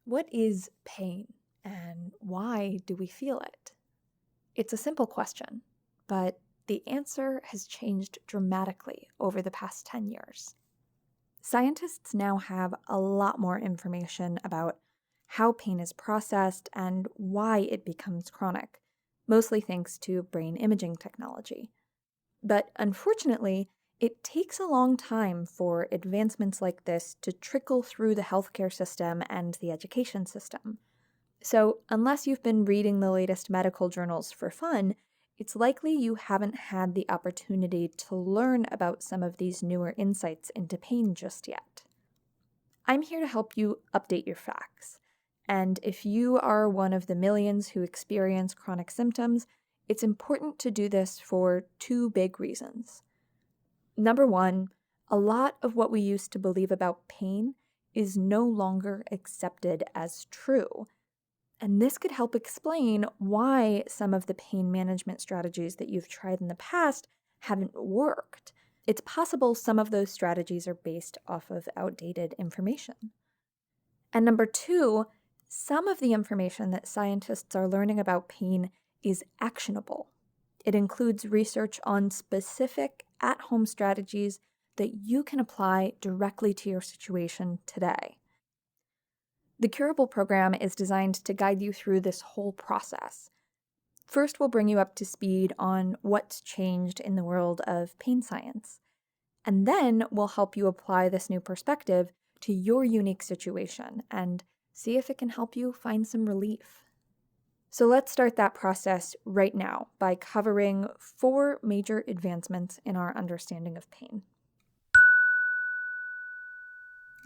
What is pain and why do we feel it? It's a simple question, but the answer has changed dramatically over the past 10 years. Scientists now have a lot more information about how pain is processed and why it becomes chronic, mostly thanks to brain imaging technology. But unfortunately, it takes a long time for advancements like this to trickle through the healthcare system and the education system. So, unless you've been reading the latest medical journals for fun, it's likely you haven't had the opportunity to learn about some of these newer insights into pain just yet. I'm here to help you update your facts. And if you are one of the millions who experience chronic symptoms, it's important to do this for two big reasons. Number one, a lot of what we used to believe about pain is no longer accepted as true. And this could help explain why some of the pain management strategies that you've tried in the past haven't worked. It's possible some of those strategies are based off of outdated information. And number two, some of the information that scientists are learning about pain is actionable. It includes research on specific at-home strategies that you can apply directly to your situation today. The Curable program is designed to guide you through this whole process. First, we'll bring you up to speed on what's changed in the world of pain science. And then we'll help you apply this new perspective to your unique situation and see if it can help you find some relief. So let's start that process right now by covering 4 major advancements in our understanding of pain.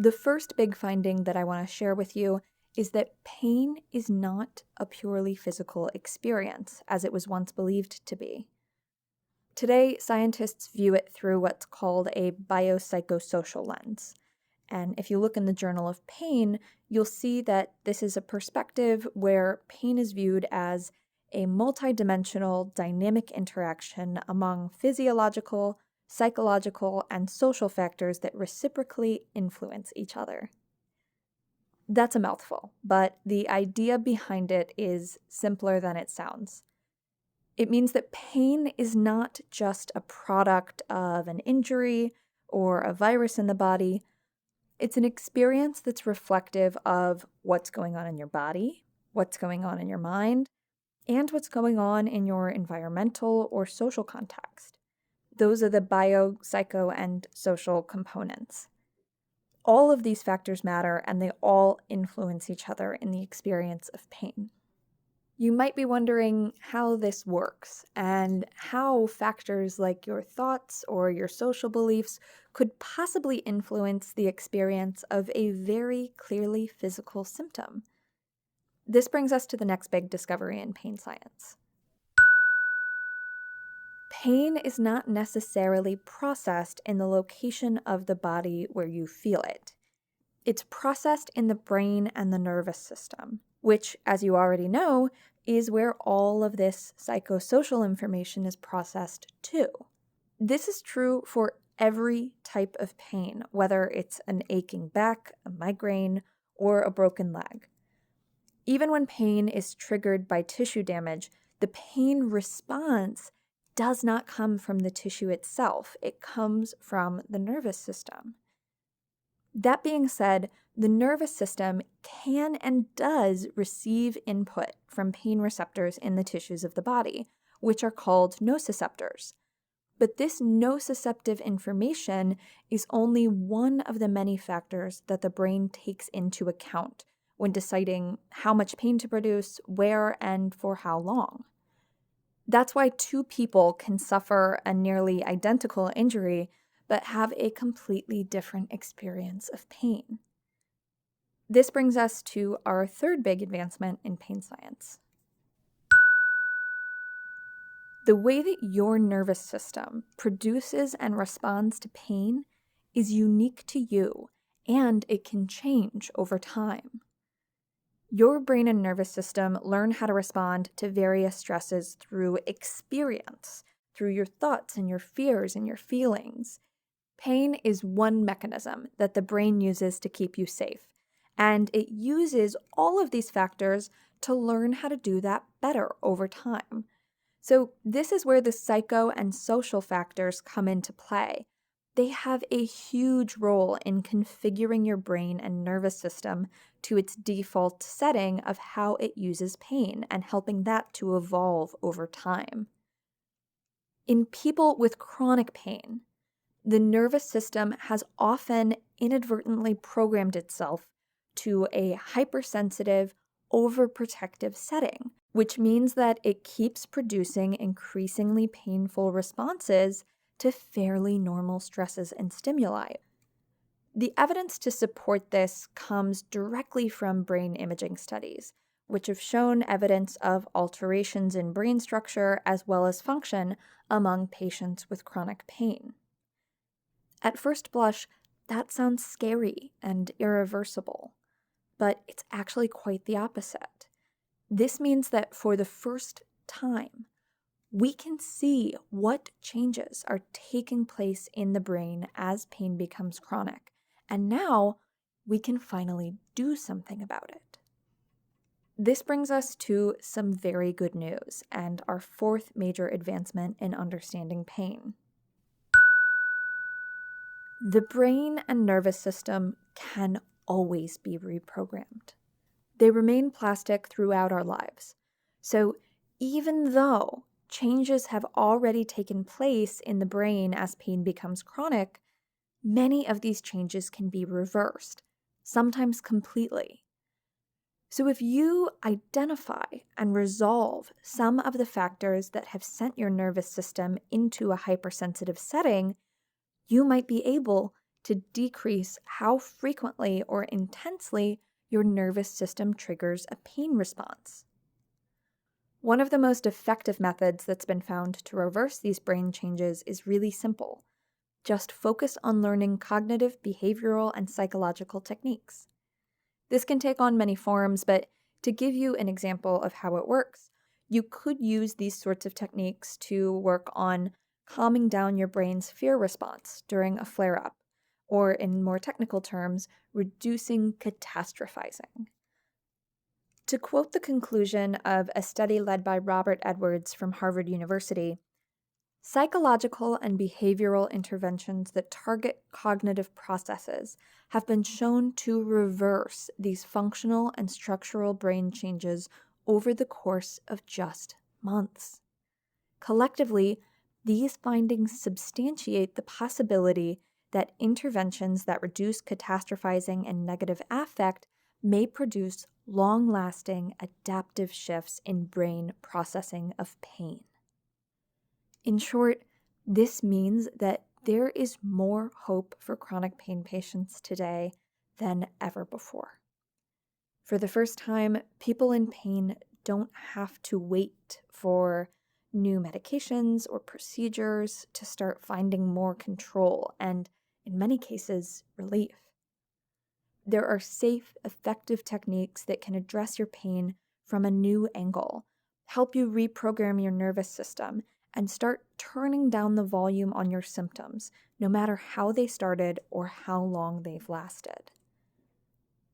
The first big finding that I want to share with you is that pain is not a purely physical experience, as it was once believed to be. Today, scientists view it through what's called a biopsychosocial lens. And if you look in the Journal of Pain, you'll see that this is a perspective where pain is viewed as a multidimensional, dynamic interaction among physiological, psychological, and social factors that reciprocally influence each other. That's a mouthful, but the idea behind it is simpler than it sounds. It means that pain is not just a product of an injury or a virus in the body. It's an experience that's reflective of what's going on in your body, what's going on in your mind, and what's going on in your environmental or social context. Those are the bio, psycho, and social components. All of these factors matter, and they all influence each other in the experience of pain. You might be wondering how this works and how factors like your thoughts or your social beliefs could possibly influence the experience of a very clearly physical symptom. This brings us to the next big discovery in pain science. Pain is not necessarily processed in the location of the body where you feel it. It's processed in the brain and the nervous system, which, as you already know, is where all of this psychosocial information is processed too. This is true for every type of pain, whether it's an aching back, a migraine, or a broken leg. Even when pain is triggered by tissue damage, the pain response does not come from the tissue itself. It comes from the nervous system. That being said, the nervous system can and does receive input from pain receptors in the tissues of the body, which are called nociceptors. But this nociceptive information is only one of the many factors that the brain takes into account when deciding how much pain to produce, where, and for how long. That's why 2 people can suffer a nearly identical injury but have a completely different experience of pain. This brings us to our third big advancement in pain science. The way that your nervous system produces and responds to pain is unique to you, and it can change over time. Your brain and nervous system learn how to respond to various stresses through experience, through your thoughts and your fears and your feelings. Pain is one mechanism that the brain uses to keep you safe, And it uses all of these factors to learn how to do that better over time. So, this is where the psycho and social factors come into play. They have a huge role in configuring your brain and nervous system to its default setting of how it uses pain and helping that to evolve over time. In people with chronic pain, the nervous system has often inadvertently programmed itself to a hypersensitive, overprotective setting, which means that it keeps producing increasingly painful responses to fairly normal stresses and stimuli. The evidence to support this comes directly from brain imaging studies, which have shown evidence of alterations in brain structure as well as function among patients with chronic pain. At first blush, that sounds scary and irreversible, but it's actually quite the opposite. This means that for the first time, we can see what changes are taking place in the brain as pain becomes chronic, and now we can finally do something about it. This brings us to some very good news and our fourth major advancement in understanding pain. The brain and nervous system can always be reprogrammed. They remain plastic throughout our lives. So even though changes have already taken place in the brain as pain becomes chronic, many of these changes can be reversed, sometimes completely. So if you identify and resolve some of the factors that have sent your nervous system into a hypersensitive setting, you might be able to decrease how frequently or intensely your nervous system triggers a pain response. One of the most effective methods that's been found to reverse these brain changes is really simple. Just focus on learning cognitive, behavioral, and psychological techniques. This can take on many forms, but to give you an example of how it works, you could use these sorts of techniques to work on calming down your brain's fear response during a flare-up, or in more technical terms, reducing catastrophizing. To quote the conclusion of a study led by Robert Edwards from Harvard University, psychological and behavioral interventions that target cognitive processes have been shown to reverse these functional and structural brain changes over the course of just months. Collectively, these findings substantiate the possibility that interventions that reduce catastrophizing and negative affect may produce long-lasting adaptive shifts in brain processing of pain. In short, this means that there is more hope for chronic pain patients today than ever before. For the first time, people in pain don't have to wait for new medications or procedures to start finding more control and, in many cases, relief. There are safe, effective techniques that can address your pain from a new angle, help you reprogram your nervous system, and start turning down the volume on your symptoms, no matter how they started or how long they've lasted.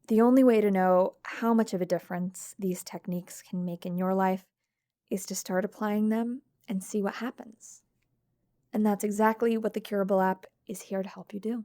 The only way to know how much of a difference these techniques can make in your life is to start applying them and see what happens. And that's exactly what the Curable app is here to help you do.